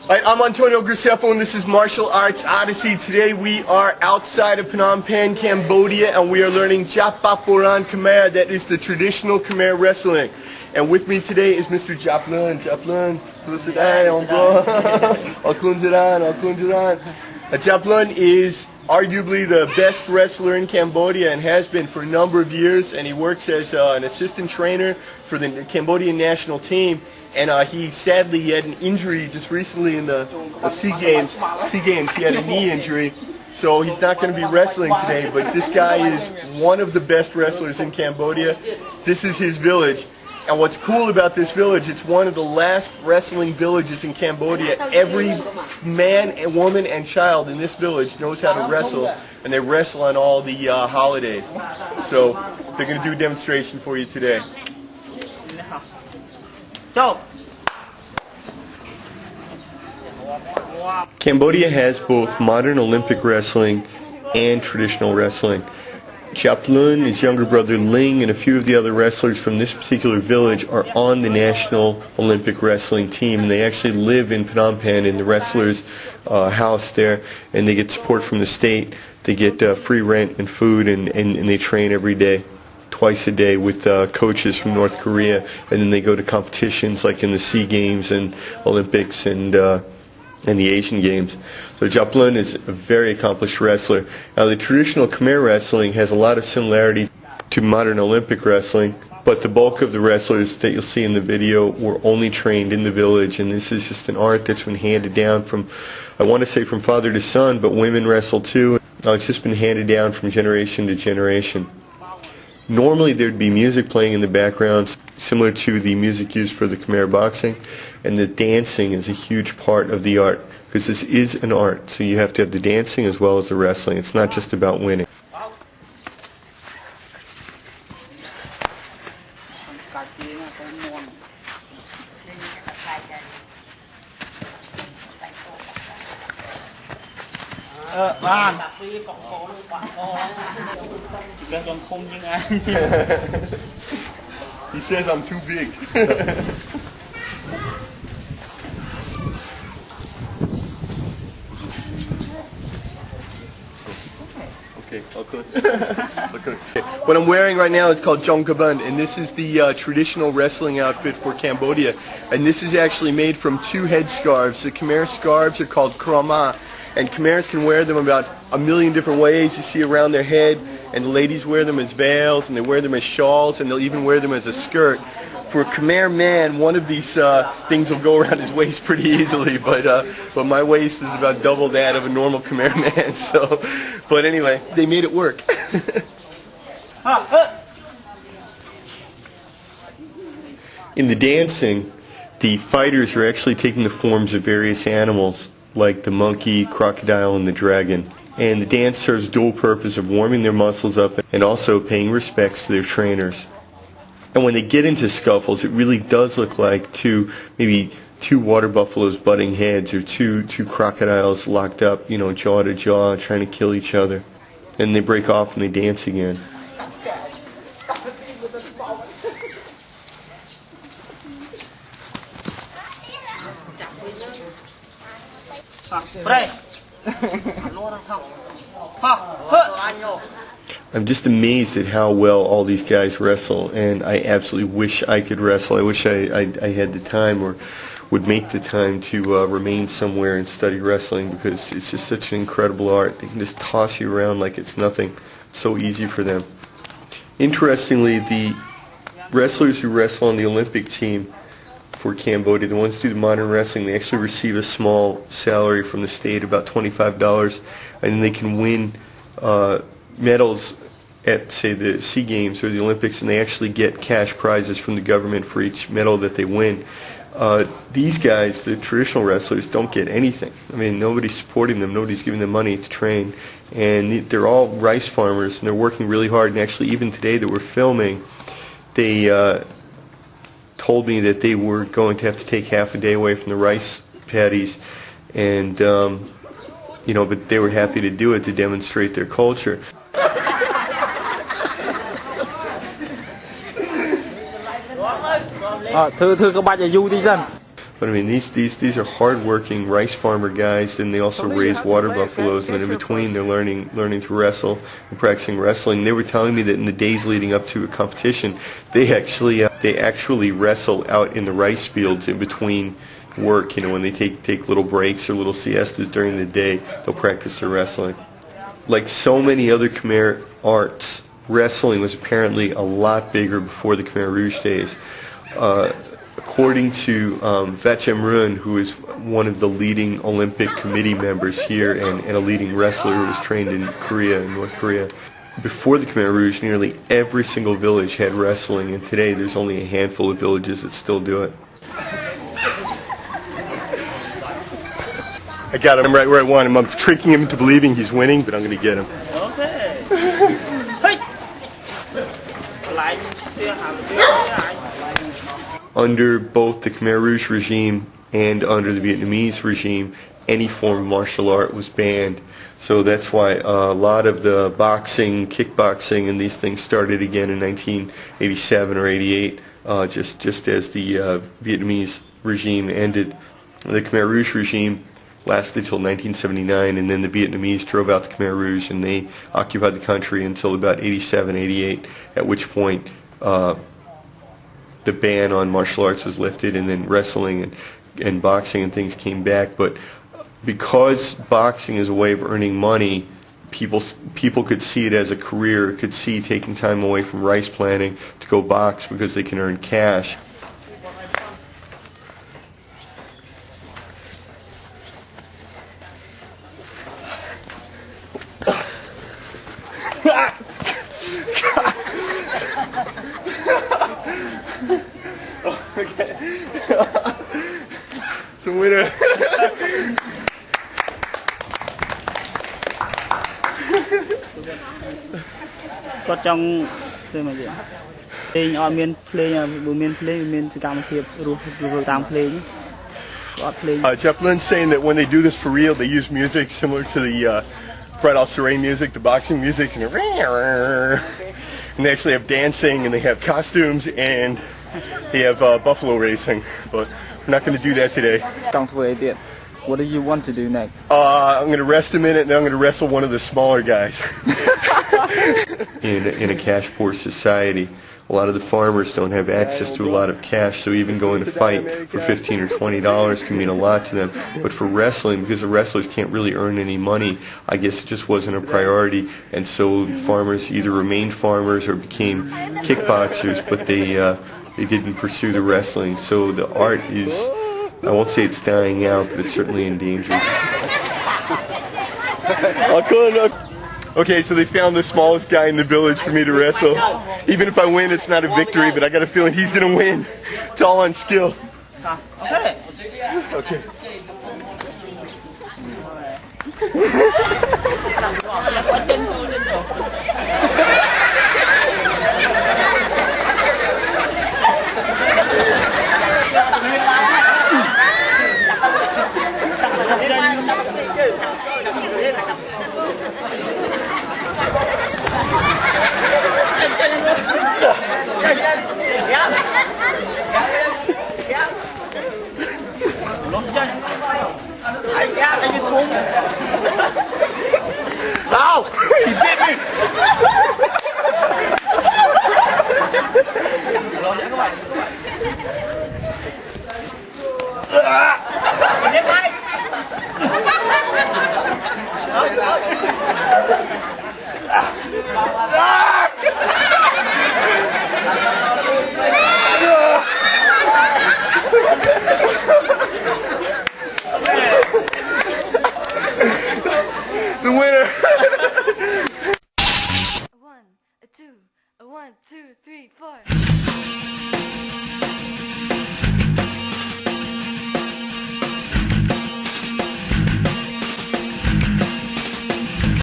Alright, I'm Antonio Graceffo and this is Martial Arts Odyssey. Today we are outside of Phnom Penh, Cambodia, and we are learning Jap Bap Boran Khmer. That is the traditional Khmer wrestling. And with me today is Mr. Jap Leun. Jap Leun, Jap Leun is arguably the best wrestler in Cambodia and has been for a number of years, and he works as an assistant trainer for the Cambodian national team. And he sadly had an injury just recently in the Sea Games. He had a knee injury, so he's not going to be wrestling today. But this guy is one of the best wrestlers in Cambodia. This is his village. And what's cool about this village, it's one of the last wrestling villages in Cambodia. Every man and woman and child in this village knows how to wrestle, and they wrestle on all the holidays. So they're going to do a demonstration for you today. Cambodia has both modern Olympic wrestling and traditional wrestling. Jap Leun, his younger brother Ling, and a few of the other wrestlers from this particular village are on the national Olympic wrestling team, and they actually live in Phnom Penh in the wrestlers' house there, and they get support from the state. They get free rent and food, and they train every day, twice a day, with coaches from North Korea, and then they go to competitions like in the Sea Games and Olympics and the Asian Games. So Jap Leun is a very accomplished wrestler. Now the traditional Khmer wrestling has a lot of similarity to modern Olympic wrestling, but the bulk of the wrestlers that you'll see in the video were only trained in the village, and this is just an art that's been handed down from, I want to say from father to son, but women wrestle too. It's just been handed down from generation to generation. Normally there'd be music playing in the background, similar to the music used for the Khmer boxing, and the dancing is a huge part of the art, because this is an art, so you have to have the dancing as well as the wrestling. It's not just about winning. He says I'm too big. Okay, what I'm wearing right now is called Jongkabund, and this is the traditional wrestling outfit for Cambodia. And this is actually made from two headscarves. The Khmer scarves are called krama, and Khmers can wear them about a million different ways. You see around their head, and the ladies wear them as veils, and they wear them as shawls, and they'll even wear them as a skirt. For a Khmer man, one of these things will go around his waist pretty easily, but my waist is about double that of a normal Khmer man. So, but anyway, they made it work. In the dancing, the fighters are actually taking the forms of various animals, like the monkey, crocodile, and the dragon. And the dance serves dual purpose of warming their muscles up and also paying respects to their trainers. And when they get into scuffles, it really does look like maybe two water buffaloes butting heads, or two crocodiles locked up, you know, jaw to jaw, trying to kill each other. And they break off and they dance again. I'm just amazed at how well all these guys wrestle, and I absolutely wish I could wrestle. I wish I had the time, or would make the time to remain somewhere and study wrestling, because it's just such an incredible art. They can just toss you around like it's nothing. It's so easy for them. Interestingly, the wrestlers who wrestle on the Olympic team for Cambodia, the ones who do the modern wrestling, they actually receive a small salary from the state, about $25, and then they can win medals at, say, the Sea Games or the Olympics, and they actually get cash prizes from the government for each medal that they win. These guys, the traditional wrestlers, don't get anything. I mean, nobody's supporting them, nobody's giving them money to train, and they're all rice farmers, and they're working really hard. And actually, even today that we're filming, they told me that they were going to have to take half a day away from the rice paddies, and you know, but they were happy to do it to demonstrate their culture. But I mean, these are hardworking rice farmer guys, and they also raise water buffaloes. And in between, they're learning to wrestle and practicing wrestling. They were telling me that in the days leading up to a competition, they actually wrestle out in the rice fields in between work. You know, when they take little breaks or little siestas during the day, they'll practice their wrestling. Like so many other Khmer arts, wrestling was apparently a lot bigger before the Khmer Rouge days. According to Jap Leun, who is one of the leading Olympic committee members here and a leading wrestler who was trained in Korea, in North Korea, before the Khmer Rouge, nearly every single village had wrestling, and today there's only a handful of villages that still do it. I got him right where I want him. I'm tricking him into believing he's winning, but I'm going to get him. Okay. Under both the Khmer Rouge regime and under the Vietnamese regime, any form of martial art was banned. So that's why a lot of the boxing, kickboxing, and these things started again in 1987 or 88, just as the Vietnamese regime ended. The Khmer Rouge regime lasted until 1979, and then the Vietnamese drove out the Khmer Rouge, and they occupied the country until about 87, 88, at which point the ban on martial arts was lifted, and then wrestling and boxing and things came back. But because boxing is a way of earning money, people could see it as a career, could see taking time away from rice planting to go box because they can earn cash. Okay. So winner. Có trong thế mà gì? Play ở miền play miền play miền sự cảm thiệp rồi tam play. Jap Leun's saying that when they do this for real, they use music similar to the Brett Al-Saray music, the boxing music, and they actually have dancing, and they have costumes, and they have buffalo racing. But we're not going to do that today. What do you want to do next? I'm going to rest a minute, and then I'm going to wrestle one of the smaller guys. In a cash-poor society, a lot of the farmers don't have access to a lot of cash, so even going to fight for $15 or $20 can mean a lot to them. But for wrestling, because the wrestlers can't really earn any money, I guess it just wasn't a priority, and so farmers either remained farmers or became kickboxers, but they didn't pursue the wrestling. So the art is, I won't say it's dying out, but it's certainly endangered. Okay, so they found the smallest guy in the village for me to wrestle. Even if I win, it's not a victory, but I got a feeling he's going to win. It's all on skill. Okay. Okay. Ow! He bit me! The winner! 1, 2, 3, 4.